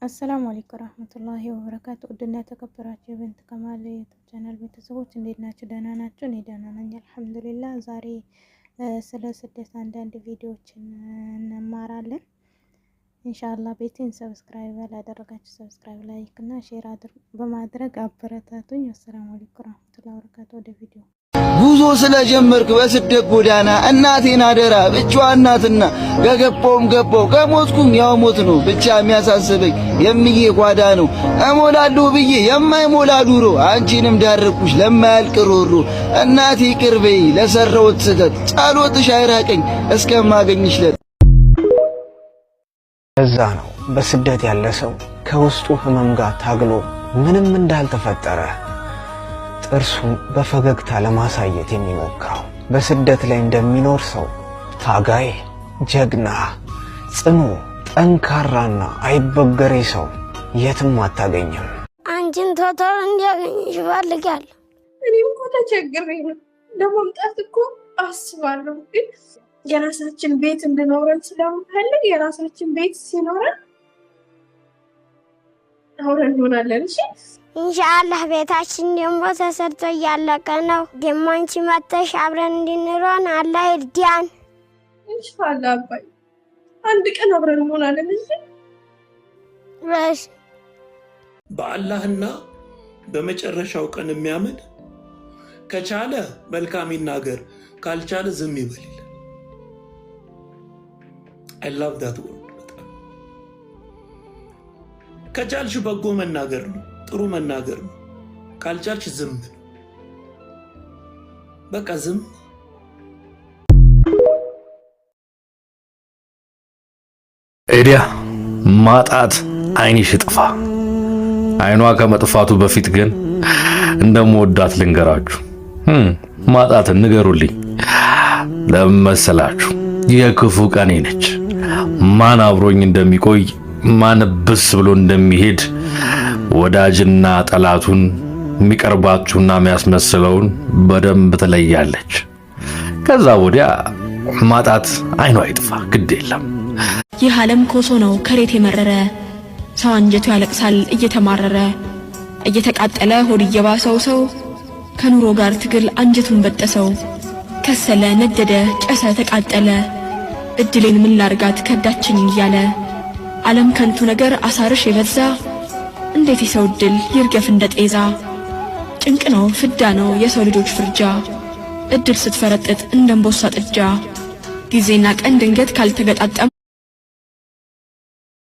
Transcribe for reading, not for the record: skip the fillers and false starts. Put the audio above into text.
አሰላሙ አለይኩም ወራህመቱላሂ ወበረካቱ። ውድና ተከበራችሁ የብንት ከማል የዩቲዩብ ቻናል ቤተሰቦች እንዴት ናችሁ? ደህና ናችሁ? እኔ ደህና ነኝ አልሐምዱሊላህ። ዛሬ ስለ ስደት አንዳንድ ቪዲዮዎችን እንማራለን ኢንሻአላህ። ቤቴን ሰብስክራይብ ያላደረጋችሁ ሰብስክራይብ፣ ላይክ እና ሼር በማድረግ አበረታቱኝ። አሰላሙ አለይኩም ወራህመቱላሂ ወበረካቱ። ወደ ቪዲዮ ጉዞ ስለጀመርክ በስደት ጎዳና እናቴን አደራ ብቻዋን ናትና ገገባውም ገባው ከሞትኩም ያው ሞት ነው። ብቻ የሚያሳስበኝ የምዬ ጓዳ ነው። እሞላለሁ ብዬ የማይሞላ ዱሮ አንቺንም ዳርኩሽ ለማያልቅ ሮሮ። እናቴ ቅርበይ ለሰራሁት ስህተት ጸሎትሽ አይራቀኝ እስከማገኝሽ ለት እዛ ነው በስደት ያለ ሰው ከውስጡ ህመም ጋር ታግሎ ምንም እንዳልተፈጠረ እርሱን በፈገግታ ለማሳየት የሚሞክረው። በስደት ላይ እንደሚኖር ሰው ታጋይ፣ ጀግና፣ ጽኑ፣ ጠንካራና አይበገሬ ሰው የትም አታገኝም። አንቺን ቶቶሎ እንዲያገኝሽ እፈልጋለሁ። እኔም እኮ ተቸግሬ ነው ለመምጣት እኮ አስባለሁ፣ ግን የራሳችን ቤት እንድኖረን ስለምፈልግ የራሳችን ቤት ሲኖረን አብረን እንሆናለን። እሺ ኢንሻአላህ። ቤታችን ደግሞ ተሰርቶ እያለቀ ነው። ደግሞ አንቺ መጥተሽ አብረን እንድንሆን አላህ ይርዳን ኢንሻአላህ። አባይ አንድ ቀን አብረን እንሆናለን። እሺ በአላህና በመጨረሻው ቀን የሚያምን ከቻለ መልካም ይናገር፣ ካልቻለ ዝም ይበል። I love that word። ከቻልሽ በጎ መናገር ነው፣ ጥሩ መናገር ነው። ካልቻልሽ ዝም ነው፣ በቃ ዝም። ኤዲያ ማጣት አይንሽ ጥፋ። አይኗ ከመጥፋቱ በፊት ግን እንደምወዳት ልንገራችሁ። ማጣትን ንገሩልኝ ለመሰላችሁ የክፉ ቀኔ ነች። ማን አብሮኝ እንደሚቆይ ማን ብስ ብሎ እንደሚሄድ ወዳጅና ጠላቱን የሚቀርባችሁና የሚያስመስለውን በደንብ ትለያለች። ከዛ ወዲያ ማጣት አይኗ ይጥፋ፣ ግድ የለም። ይህ ዓለም ኮሶ ነው ከሬት የመረረ ሰው አንጀቱ ያለቅሳል እየተማረረ እየተቃጠለ ሆድ እየባሰው ሰው ከኑሮ ጋር ትግል አንጀቱን በጠሰው። ከሰለ ነደደ ጨሰ ተቃጠለ እድሌን ምን ላርጋት ከዳችኝ እያለ ዓለም ከንቱ ነገር አሳርሽ የበዛ እንዴት የሰው እድል ይርገፍ እንደ ጤዛ። ጭንቅ ነው ፍዳ ነው የሰው ልጆች ፍርጃ እድል ስትፈረጥጥ እንደምቦሳ ጥጃ ጊዜና ቀን ድንገት ካልተገጣጠም